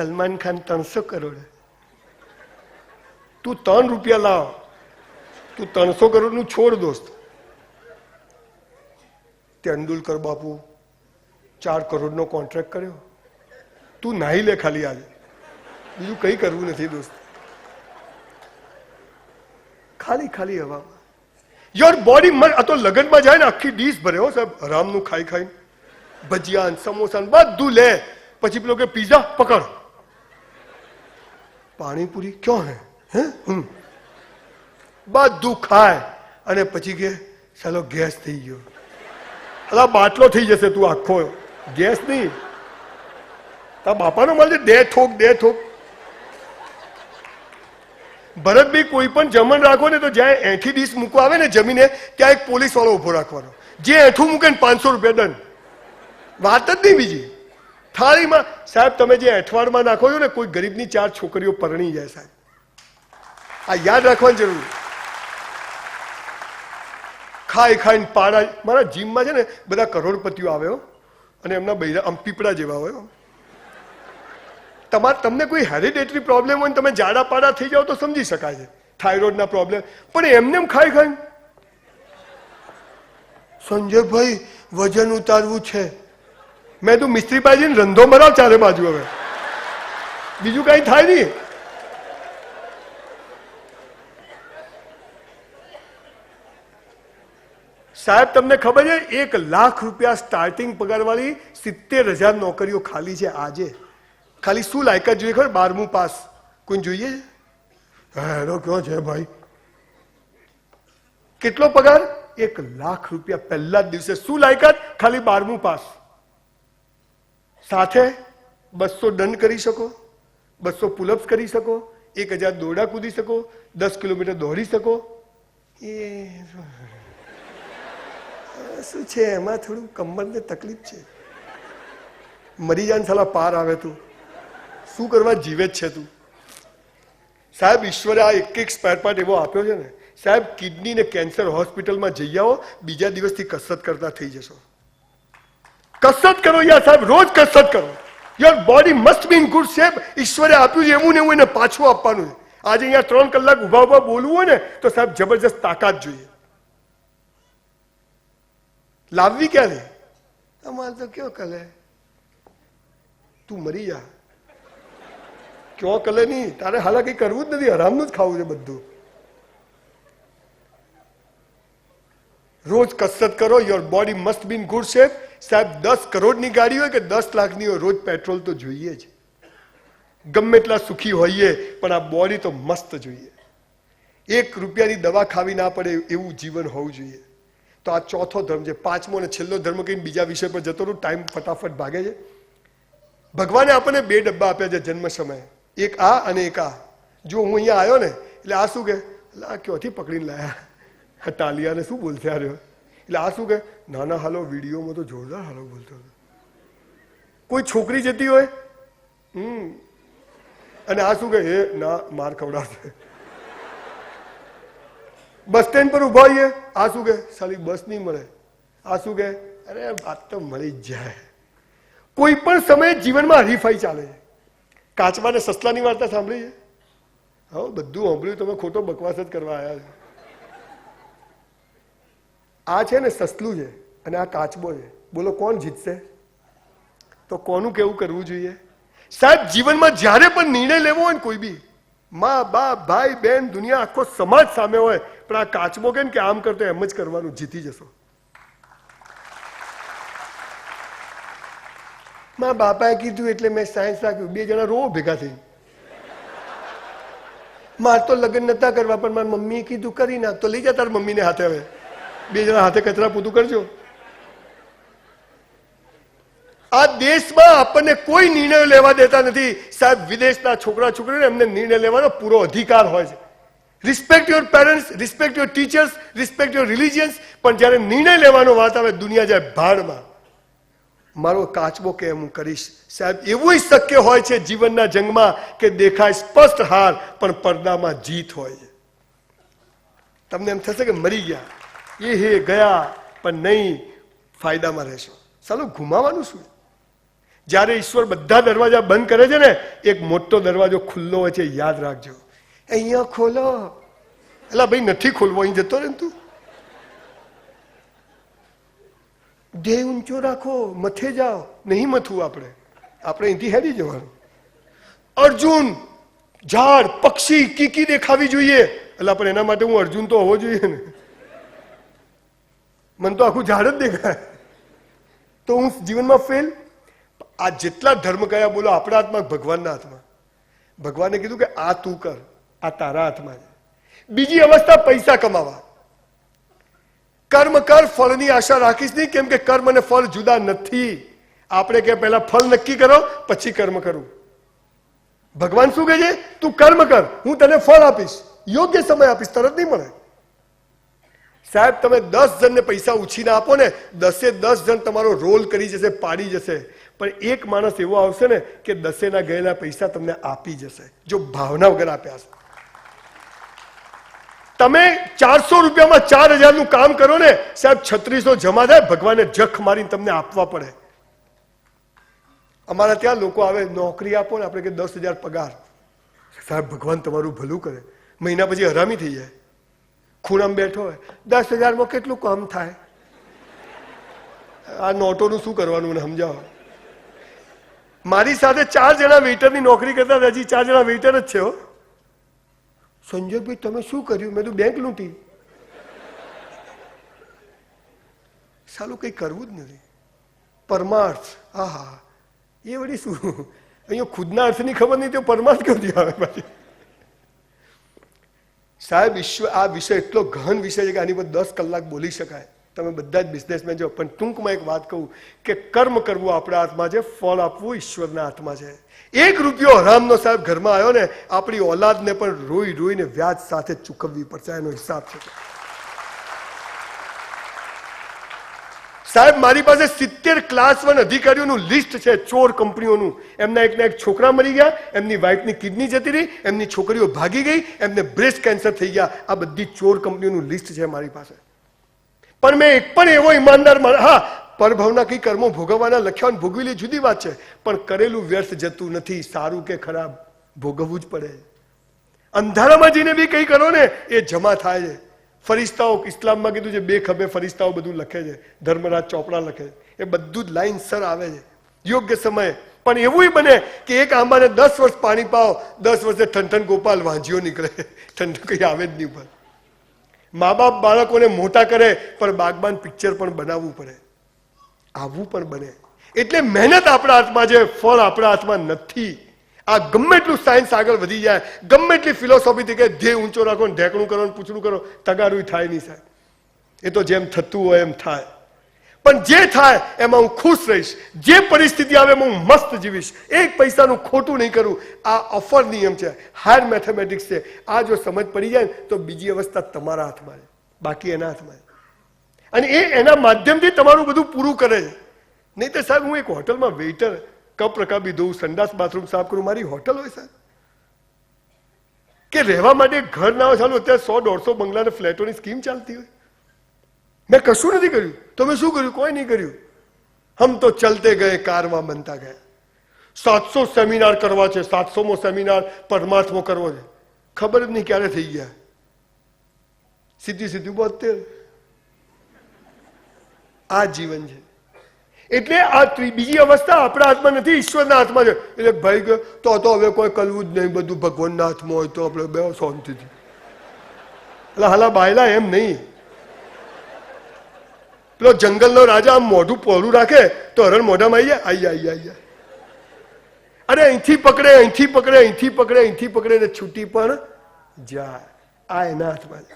સલમાન ખાન 300 કરોડ, તું 3 રૂપિયા લાવ, તું 300 કરોડ નું છોડ દોસ્ત. તેંડુલકર બાપુ 4 કરોડ નો કોન્ટ્રાક્ટ કર્યો, તું નાહી લે ખાલી આજે, બીજું કઈ કરવું નથી દોસ્ત. ખાલી ખાલી હવામાં યોર બોડી. આ તો લગ્નમાં જાય ને આખી ડીશ ભરે હો સાહેબ, હરામનું ખાઈ ખાઈ, ભજીયા સમોસા બધું લે, પછી પેલો કે પીઝા પકડ, પાણીપુરી ક્યાં હે બધું ખાય અને પછી કે ચાલો ગેસ થઈ ગયો. અલા બાટલો થઈ જશે તું આખો, ગેસ નહીં. તા બાપાનો મળે દે ઠોક દે ઠોક. ભરતભાઈ કોઈ પણ જમણ રાખો ને તો જ્યાં એઠી ડીશ મૂકવા આવે ને જમીને ત્યાં એક પોલીસ વાળો ઉભો રાખવાનો, જે એઠું મૂકે ને 500 રૂપિયા દંડ. વાત જ નહીં બીજી. થાળીમાં સાહેબ તમે જે એઠવાડમાં નાખો છો ને, કોઈ ગરીબની 4 છોકરીઓ પરણી જાય સાહેબ. આ યાદ રાખવાની જરૂર. ખાઈ ખાઈને પાડા. મારા જીમમાં છે ને બધા કરોડપતિઓ આવે અને એમના બૈરા આમ પીપળા જેવા હોય. તમને કોઈ હેરિડેટરી પ્રોબ્લેમ હોય ને તમે જાડા પાડા થઈ જાઓ તો સમજી શકાય છે, થાઇરોઇડના પ્રોબ્લેમ. પણ એમને ખાઈ ખાઈને સંજયભાઈ વજન ઉતારવું છે, મેં તું મિસ્ત્રી પાસે જઈને રંધો મરાવ ચારે બાજુ, હવે બીજું કઈ થાય નહીં. સાહેબ તમને ખબર છે 1 લાખ રૂપિયા સ્ટાર્ટિંગ પગાર વાળી 70,000 નોકરીઓ ખાલી છે આજે. ખાલી શું લાયકાત જોઈએ ખબર? 12મું પાસ. કોઈ જોઈએ? હેરો કયો છે ભાઈ? કેટલો પગાર? 1 લાખ રૂપિયા પહેલા જ દિવસે. શું લાયકાત? ખાલી 12મું પાસ. સાથે 200 દંડ કરી શકો, 200 પુલઅપ્સ કરી શકો, 1000 દોરડા કૂદી શકો, 10 કિલોમીટર દોડી શકો. એ શું છે એમાં? થોડું કમરને તકલીફ છે. મરી જાય સાલા પાર આવે તું. શું કરવા જીવે જ છે તું? સાહેબ ઈશ્વરે આ એક સ્પેર પાર્ટ એવો આપ્યો છે ને સાહેબ, કિડની ને કેન્સર હોસ્પિટલમાં જઈ આવો, બીજા દિવસથી કસરત કરતા થઈ જશો. કસરત કરો યાર સાહેબ, રોજ કસરત કરો. Your body must be in good shape. ઈશ્વરે આપ્યું છે એવું ને એવું એને પાછું આપવાનું છે. આજે અહીંયા 3 કલાક ઉભા ઉભા બોલવું હોય ને તો સાહેબ જબરજસ્ત તાકાત જોઈએ. લાવવી ક્યારે? અમારે તો કયો કલે, તું મરી જા. ક્યો કલે નહીં, તારે હાલા કઈ કરવું જ નથી, હરામનું જ ખાવું છે બધું. રોજ કસરત કરો. Your body must be in good shape. સાહેબ 10 કરોડની ગાડી હોય કે 10 લાખની હોય, રોજ પેટ્રોલ તો જોઈએ જ. ગમે એટલા સુખી હોઈએ પણ આ બોડી તો મસ્ત જોઈએ. 1 રૂપિયાની દવા ખાવી ના પડે એવું જીવન હોવું જોઈએ. તો આ ચોથો ધર્મ છે. 5મો અને છેલ્લો ધર્મ કઈ બીજા વિષય પર જતો રહું, ટાઈમ ફટાફટ ભાગે છે. ભગવાને આપણને 2 ડબ્બા આપ્યા છે જન્મ સમયે, એક આ અને એક આ. જો હું અહીંયા આવ્યો ને એટલે આ શું કે આ ક્યાંથી પકડીને લાયા ટાલિયાને શું બોલશે આ રહ્યો? એટલે આ શું કે ના ના હાલો, વિડીયોમાં તો જોરદાર હાલો બોલતો હતો. કોઈ છોકરી જતી હોય અને આ શું કે હે ના માર ખવડાવશે. બસ સ્ટેન્ડ પર ઉભા હોઈએ, આ શું કે સાલી બસ નહીં મળે. આ શું કે અરે વાત તો મળી જ જાય. કોઈ પણ સમયે જીવનમાં હરીફાઈ ચાલે છે. કાચબા ને સસલાની વાર્તા સાંભળી છે? હા બધું સાંભળ્યું, તમે ખોટો બકવાસ જ કરવા આવ્યા છો. આ છે ને સસલું છે અને આ કાચબો છે. બોલો કોણ જીતશે? તો કોનું કેવું કરવું જોઈએ? સાહેબ જીવનમાં જ્યારે પણ નિર્ણય લેવો હોય ને, કોઈ બી મા બાપ ભાઈ બહેન દુનિયા આખો સમાજ સામે હોય, પણ આ કાચબો કે આમ કરતો એમ જ કરવાનું, જીતી જશો. મારા બાપાએ કીધું એટલે મેં સાયન્સ રાખ્યું. 2 જણા રો ભેગા થઈ. મારે તો લગ્ન નતા કરવા પણ મારી મમ્મીએ કીધું કરી નાખ. તો લઈ જા તાર મમ્મીને હાથે. હવે 2 જણા હાથે કચરા પૂતું કરજો. આ દેશમાં આપણને કોઈ નિર્ણયો લેવા દેતા નથી સાહેબ. વિદેશના છોકરા છોકરીઓને એમને નિર્ણય લેવાનો પૂરો અધિકાર હોય છે. Respect your parents, respect your teachers, respect your રિલિજિયન્સ. પણ જ્યારે નિર્ણય લેવાનો વાત આવે દુનિયા જાય ભાડમાં. મારો કાચબો કે હું કરીશ સાહેબ. એવું શક્ય હોય છે જીવનના જંગમાં કે દેખાય સ્પષ્ટ હાર પણ પડદામાં જીત હોય છે. તમને એમ થશે કે મરી ગયા, એ હે ગયા, પણ નહીં, ફાયદામાં રહેશો. ચાલો ગુમાવાનું શું? જ્યારે ઈશ્વર બધા દરવાજા બંધ કરે છે ને, એક મોટો દરવાજો ખુલ્લો હોય છે, યાદ રાખજો. અહીંયા ખોલો. એટલે ભાઈ નથી ખોલવો, અહીં જતો રહે તું. દેહ ઊંચો રાખો, મથે જાઓ. નહીં મથવું આપણે અહીંથી હેરી જવાનું. અર્જુન ઝાડ પક્ષી કીકી દેખાવી જોઈએ, એટલે પણ એના માટે હું અર્જુન તો હોવો જોઈએ ને. મને તો આખું ઝાડ જ દેખાય, તો હું જીવનમાં ફેલ. આ જેટલા ધર્મ કયા બોલો, આપણા હાથમાં, ભગવાનના હાથમાં. ભગવાને કીધું કે આ તું કર, આ તારા હાથમાં છે. બીજી અવસ્થા પૈસા કમાવા. કર્મ કર, ફળની આશા રાખીશ નહીં, કેમ કે કર્મ અને ફળ જુદા નથી. આપણે કે પહેલા ફળ નક્કી કરો, પછી કર્મ કરું. ભગવાન શું કહે છે? તું કર્મ કર, હું તને ફળ આપીશ, યોગ્ય સમય આપીશ, તરત નહીં મળે. સાહેબ તમે 10 જણને પૈસા ઉછીને આપો ને, 10 જણ તમારો રોલ કરી જશે, પાડી જશે. પણ એક માણસ એવો આવશે ને કે 10 ના ગયેલા પૈસા તમને આપી જશે, જો ભાવના વગર આપ્યા છે. તમે 400 રૂપિયામાં 4000 નું કામ કરો ને સાહેબ, 3600 જમા થાય, ભગવાને જખ મારીને તમને આપવા પડે. અમારા ત્યાં લોકો આવે, નોકરી આપો ને, આપણે કે 10,000 પગાર. સાહેબ ભગવાન તમારું ભલું કરે, મહિના પછી હરામી થઈ જાય. ખૂણામાં બેઠો હોય, 10,000માં કેટલું કામ થાય? આ નોટોનું શું કરવાનું મને સમજાવો. મારી સાથે 4 જણા વેઇટરની નોકરી કરતા, હજી 4 જણા વેઇટર જ છે. સંજયભાઈ તમે શું કર્યું? મેં તો બેંક લૂંટી. સાલું કઈ કરવું જ નથી. પરમાર્થ, આહા એ વળી શું? અહીંયા ખુદના અર્થની ખબર નહીં તો પરમાર્થ ક્યાંથી આવે પાછી? સાહેબ ઈશ્વર, આ વિષય એટલો ગહન વિષય છે કે આની પર 10 કલાક બોલી શકાય. તમે બધા જ બિઝનેસમેન છો, પણ ટૂંકમાં એક વાત કહું કે કર્મ કરવું આપણા હાથમાં છે, ફળ આપવું ઈશ્વરના હાથમાં છે. 1 રૂપિયો હરામનો સાહેબ ઘરમાં આવ્યો ને, આપણી ઓલાદને પણ રોઈ રોઈને વ્યાજ સાથે ચૂકવવી પડશે, એનો હિસાબ છે. સાહેબ મારી પાસે 70 ક્લાસ 1 અધિકારીઓનું લિસ્ટ છે, ચોર કંપનીઓનું. એમના એકના એક છોકરા મરી ગયા, એમની વાઈફની કિડની જતી રહી, એમની છોકરીઓ ભાગી ગઈ, એમને બ્રેસ્ટ કેન્સર થઈ ગયા. આ બધી ચોર કંપનીઓનું લિસ્ટ છે મારી પાસે. પણ મેં એક પણ એવો ઈમાનદાર, હા પરભવના કઈ કર્મો ભોગવવાના લખ્યા ભોગવી લે જુદી વાત છે, પણ કરેલું વ્યર્થ જતું નથી. સારું કે ખરાબ ભોગવવું જ પડે. અંધારામાં જઈને બી કઈ કરો ને એ જમા થાય છે. ફરિશ્તાઓ ઇસ્લામમાં કીધું છે, 2 ખભે ફરિશ્તાઓ બધું લખે છે, ધર્મરાજ ચોપડા લખે છે, એ બધું જ લાઈન સર આવે છે યોગ્ય સમયે. પણ એવું બને કે એક આંબાને 10 વર્ષ પાણી પાઓ, 10 વર્ષે ઠંઠન ગોપાલ વાંજીઓ નીકળે, ઠંડુ કઈ આવે જ નહીં. પણ મા બાપ બાળકોને મોટા કરે, પણ બાગબાન પિક્ચર પણ બનાવવું પડે, આવવું પણ બને. એટલે મહેનત આપણા હાથમાં છે, ફળ આપણા હાથમાં નથી. આ ગમે એટલું સાયન્સ આગળ વધી જાય, ગમે એટલી ફિલોસોફીથી કે ધ્યેય ઊંચો રાખો, ઢેકણું કરો, પૂછડું કરો, તગારું થાય નહીં સાહેબ. એ તો જેમ થતું હોય એમ થાય. પણ જે થાય એમાં હું ખુશ રહીશ, જે પરિસ્થિતિ આવે એમાં હું મસ્ત જીવીશ, 1 પૈસાનું ખોટું નહીં કરું. આ ઓફર નિયમ છે, હાયર મેથેમેટિક્સ છે. આ જો સમજ પડી જાય તો બીજી અવસ્થા તમારા હાથમાં છે, બાકી એના હાથમાં છે. અને એ એના માધ્યમથી તમારું બધું પૂરું કરે છે. નહીં તો સાહેબ હું એક હોટલમાં વેઇટર, કપ રકાબી દઉં, સંડાસ બાથરૂમ સાફ કરું, મારી હોટલ હોય સાહેબ. કે રહેવા માટે ઘર ના હોય, ચાલો અત્યારે 100-150 બંગલાને ફ્લેટોની સ્કીમ ચાલતી હોય. મેં કશું નથી કર્યું. તમે શું કર્યું? કોઈ નહીં કર્યું. હમ તો ચલતે ગયે, કારમાં બનતા ગયા. 700 સેમિનાર કરવા છે, 700મો સેમિનાર પરમાર્થમાં કરવો છે, ખબર જ નહીં ક્યારે થઈ ગયા. સીધું 72. આ જીવન છે. એટલે આ બીજી અવસ્થા આપણા હાથમાં નથી, ઈશ્વરના હાથમાં છે. એટલે ભાઈ તો હવે કોઈ કરવું જ નહીં, બધું ભગવાનના હાથમાં હોય તો આપણે બે શાંતિથી. એટલે હાલા બાયલા એમ નહીં. પેલો જંગલનો રાજા આમ મોઢું પહોળું રાખે તો હરણ મોઢામાં આવી જાય. અરે અહીંથી પકડે, અહીંથી પકડે, અહીંથી પકડે, અહીંથી પકડે ને છૂટી પણ જાય. આ એના હાથમાં છે.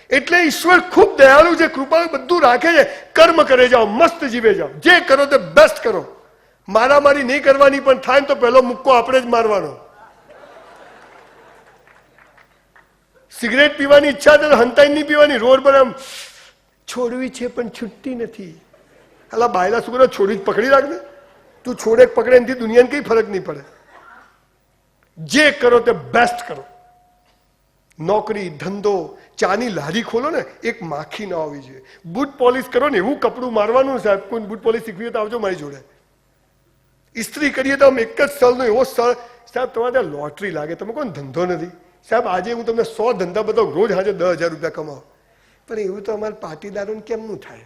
એટલે ઈશ્વર ખૂબ દયાળુ છે, કૃપાળુ, બધું રાખે છે. કર્મ કરે જાઓ, મસ્ત જીવે જાઓ, જે કરો તે બેસ્ટ કરો. મારામારી નહીં કરવાની, પણ થાય ને તો પહેલો મુક્કો આપણે જ મારવાનો. સિગરેટ પીવાની ઈચ્છા તો હંતાઈ નહીં પીવાની, રોડ પર આમ છોડવી છે પણ છૂટતી નથી. હાલા બાયલા શું કરે, છોડી પકડી રાખને. તું છોડે પકડે એનાથી દુનિયાને કઈ ફરક નહીં પડે. જે કરો તે બેસ્ટ કરો. નોકરી, ધંધો, ચાની લારી ખોલો ને, એક માખી ના આવવી જોઈએ. બૂટ પોલિશ કરો ને, એવું કપડું મારવાનું સાહેબ. કોઈ બૂટ પોલિશ શીખવી તો આવજો મારી જોડે. ઇસ્ત્રી કરીએ તો આમ એક જ સ્થળનો એવો સ્થળ, સાહેબ તમારે ત્યાં લોટરી લાગે. તમે કોઈ ધંધો નથી સાહેબ, આજે હું તમને 100 ધંધા બતાવું, રોજ આજે 10,000 રૂપિયા કમાવો, પણ એવું તો અમારા પાટીદારોને કેમનું થાય?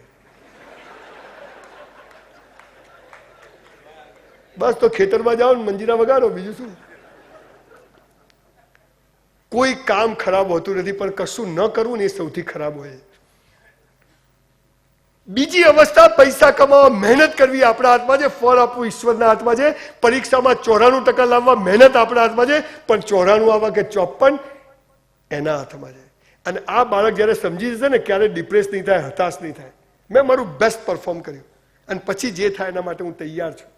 બસ તો ખેતરમાં જાઓ ને મંજીરા વગાડો, બીજું શું? કોઈ કામ ખરાબ હોતું નથી, પણ કશું ન કરવું ને એ સૌથી ખરાબ હોય. બીજી અવસ્થા પૈસા કમાવા, મહેનત કરવી આપણા હાથમાં છે, ફળ આપવું ઈશ્વરના હાથમાં છે. પરીક્ષામાં 94% લાવવા મહેનત આપણા હાથમાં છે, પણ 94 આવવા કે 54 એના હાથમાં છે. અને આ બાળક જયારે સમજી જશે ને, ક્યારે ડિપ્રેસ નહીં થાય, હતાશ નહીં થાય. મેં મારું બેસ્ટ પરફોર્મ કર્યું અને પછી જે થાય એના માટે હું તૈયાર છું.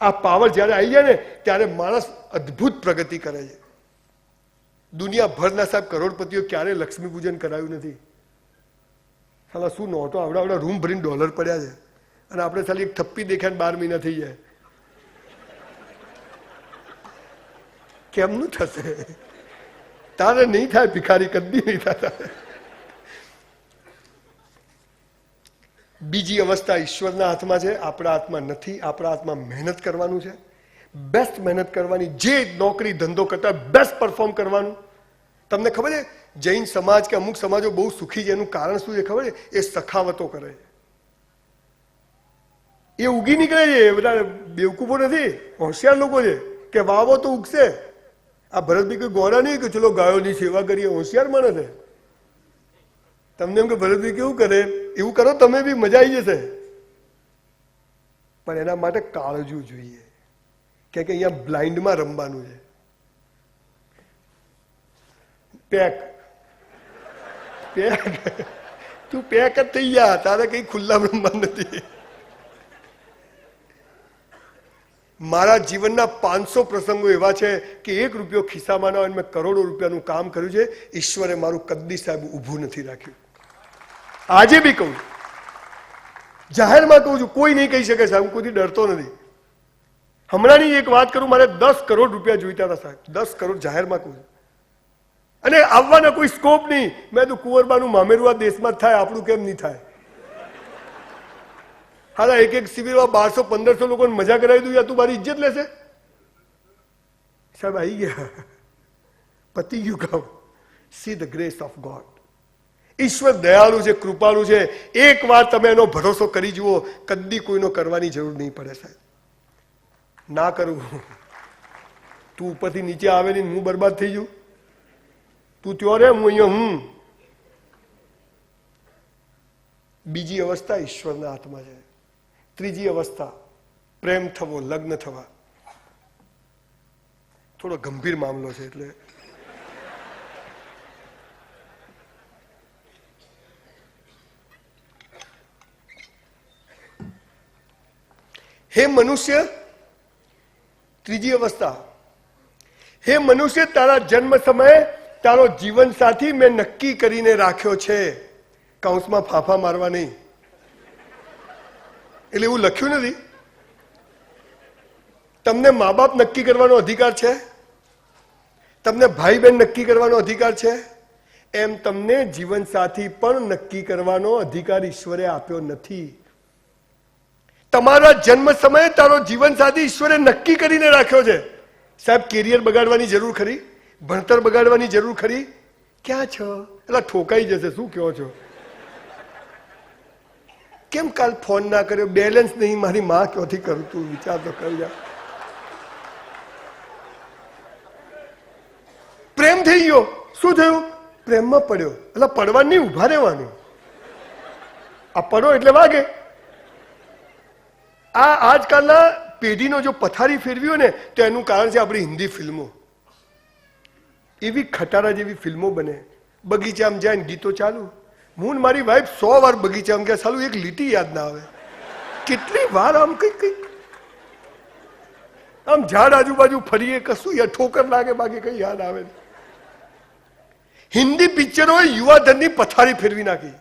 આ પાવર જયારે આવી જાય ને, ત્યારે માણસ અદ્ભુત પ્રગતિ કરે છે. દુનિયાભરના સાહેબ કરોડપતિઓ ક્યારે લક્ષ્મી પૂજન કરાયું નથી. સાલા શું નોટો આવડા રૂમ ભરીને ડોલર પડ્યા છે, અને આપણે ખાલી એક થપ્પી દેખાય 12 મહિના થઈ જાય. કેમનું થશે? તારે નહીં થાય ભિખારી, કદી નહીં થતા. બીજી અવસ્થા ઈશ્વરના હાથમાં છે, આપણા હાથમાં નથી. આપણા હાથમાં મહેનત કરવાનું છે, બેસ્ટ મહેનત કરવાની. જે નોકરી ધંધો કરતા બેસ્ટ પરફોર્મ કરવાનું. તમને ખબર છે જૈન સમાજ કે અમુક સમાજો બહુ સુખી છે, એનું કારણ શું છે ખબર છે? એ સખાવતો કરે છે, એ ઉગી નીકળે છે. બધા બેવકૂફો નથી, હોશિયાર લોકો છે કે વાવો તો ઉગશે. આ ભરતભાઈ કોઈ ગોરા નહીં કે ચલો ગાયોની સેવા કરીએ, હોશિયાર માણસ છે. તમને એમ કે ભરતભાઈ કેવું કરે, એવું કરો તમે બી, મજા આવી જશે. પણ એના માટે કાળજું જોઈએ, કે અહીંયા બ્લાઇન્ડમાં રમવાનું છે. પેક તું પેક જ થઈ ગયા, તારે કઈ ખુલ્લા રમવા નથી. મારા જીવનના 500 પ્રસંગો એવા છે કે 1 રૂપિયો ખિસ્સામાં ના હોય, મેં કરોડો રૂપિયાનું કામ કર્યું છે. ઈશ્વરે મારું કદી સાહેબ ઊભું નથી રાખ્યું. આજે બી કહું, જાહેરમાં કહું છું, કોઈ નહીં કહી શકે સાહેબ, હું કોઈથી ડરતો નથી. હમણાંની એક વાત કરું, મારે 10 કરોડ રૂપિયા જોઈતા હતા સાહેબ, 10 કરોડ જાહેરમાં કહું છું, અને આવવાના કોઈ સ્કોપ નહીં. મેં તો કુંવરબાનું મામેરું આ દેશમાં જ થાય, આપણું કેમ નહીં થાય? હાલા એક શિબિરમાં 1200-1500 લોકોને મજા કરાવી દઉં, યા તું મારી ઇજ્જત લેશે? સાહેબ આવી ગયા, પતી ગયું કામ. See the grace of God. ઈશ્વર દયાળુ છે, કૃપાળુ છે. એક વાર તમે એનો ભરોસો કરી જુઓ, કદી કોઈનો કરવાની જરૂર નહીં પડે સાહેબ. ના કરવું, તું ઉપરથી નીચે આવે નહીં, હું બરબાદ થઈ જઉં. તું ત્યો રે, હું અહીંયા હું. બીજી અવસ્થા ઈશ્વરના હાથમાં છે. ત્રીજી અવસ્થા પ્રેમ થવો, લગ્ન થવા. થોડો ગંભીર મામલો છે એટલે હે મનુષ્ય, ત્રીજી અવસ્થા, હે મનુષ્ય, તારા જન્મ સમયે તારો જીવન સાથી મેં નક્કી કરીને રાખ્યો છે. કૌંસમાં ફાંફા મારવા નહીં, એટલે એવું લખ્યું નથી. તમને મા બાપ નક્કી કરવાનો અધિકાર છે, તમને ભાઈ બહેન નક્કી કરવાનો અધિકાર છે, એમ તમને જીવન સાથી પણ નક્કી કરવાનો અધિકાર ઈશ્વરે આપ્યો નથી. તમારા જન્મ સમયે તારો જીવન સાથી ઈશ્વરે નક્કી કરીને રાખ્યો છે. સાહેબ કેરિયર બગાડવાની જરૂર ખરી? ભણતર બગાડવાની જરૂર ખરી? ક્યાં છો? એટલે ઠોકાઈ જશે. શું કહો છો? કેમ કાલ ફોન ના કર્યો? બેલેન્સ નહીં, મારી માં ક્યાંથી કરું? તું વિચાર તો કરી જા. પ્રેમ થઈ ગયો, શું થયું? પ્રેમમાં પડ્યો. એટલે પડવાનું નહીં, ઉભા રહેવાનું. આ પડો એટલે વાગે. આ આજકાલના પેઢીનો જો પથારી ફેરવી હોય ને, તો એનું કારણ છે આપણી હિન્દી ફિલ્મો. એવી ખટારા જેવી ફિલ્મો બને. બગીચામાં જાય ને ગીતો ચાલુ. હું ને મારી વાઈફ 100 વાર બગીચામાં ગયા, સાલું એક લીટી યાદ ના આવે. કેટલી વાર આમ કઈ આમ ઝાડ આજુબાજુ ફરીએ, કશું યાર ઠોકર લાગે, બાકી કઈ યાદ આવે. હિન્દી પિક્ચરોએ યુવાધનની પથારી ફેરવી નાખી.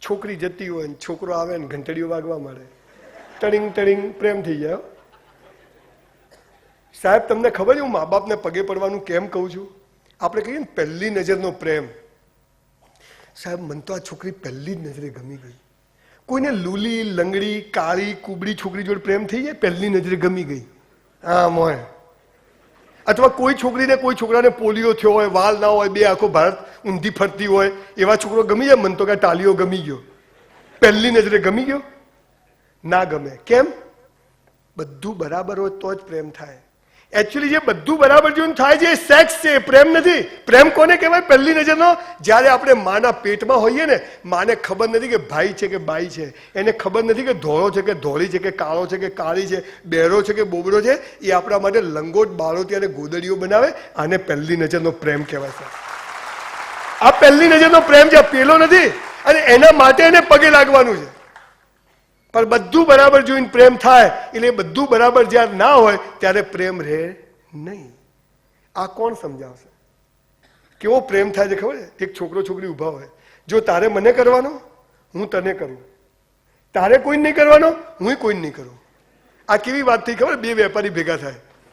છોકરી જતી હોય ને છોકરો આવે ને ઘંટડીઓ વાગવા મળે, ટડિંગ ટડિંગ, પ્રેમ થઈ જાય. સાહેબ તમને ખબર છે હું મા બાપને પગે પડવાનું કેમ કહું છું? આપણે કહીએ ને પહેલી નજરનો પ્રેમ. સાહેબ મને તો આ છોકરી પહેલી જ નજરે ગમી ગઈ. કોઈને લૂલી લંગડી કાળી કુબડી છોકરી જોડે પ્રેમ થઈ જાય, પહેલી નજરે ગમી ગઈ, હા મોય. અથવા કોઈ છોકરીને કોઈ છોકરાને પોલિયો થયો હોય, વાલ ના હોય, બે આખો ભારત ઊંધી ફરતી હોય, એવા છોકરો ગમી જાય. મન તો કે ટાલીઓ ગમી ગયો, પહેલી નજરે ગમી ગયો? ના ગમે. કેમ? બધું બરાબર હોય તો જ પ્રેમ થાય. એકચ્યુઅલી જે બધું બરાબર જેવું થાય છે એ સેક્સ છે, પ્રેમ નથી. પ્રેમ કોને કહેવાય? પહેલી નજરનો. જ્યારે આપણે માના પેટમાં હોઈએ ને, માને ખબર નથી કે ભાઈ છે કે બાઈ છે, એને ખબર નથી કે ધોળો છે કે ધોળી છે કે કાળો છે કે કાળી છે, બહેરો છે કે બોબડો છે. એ આપણા માટે લંગોટ બાળોતી અને ગોદડીઓ બનાવે. આને પહેલી નજરનો પ્રેમ કહેવાય છે. આ પહેલી નજરનો પ્રેમ છે, પેલો નથી. અને એના માટે એને પગે લાગવાનું છે. પણ બધું બરાબર જોઈને પ્રેમ થાય, એટલે બધું બરાબર જ્યારે ના હોય ત્યારે પ્રેમ રહે નહીં. આ કોણ સમજાવશે? કેવો પ્રેમ થાય છે ખબર છે? એક છોકરો છોકરી ઊભા હોય, જો તારે મને કરવાનો, હું તને કરું. તારે કોઈ નહીં કરવાનો, હું કોઈ નહીં કરું. આ કેવી વાત થઈ ખબર? બે વેપારી ભેગા થાય.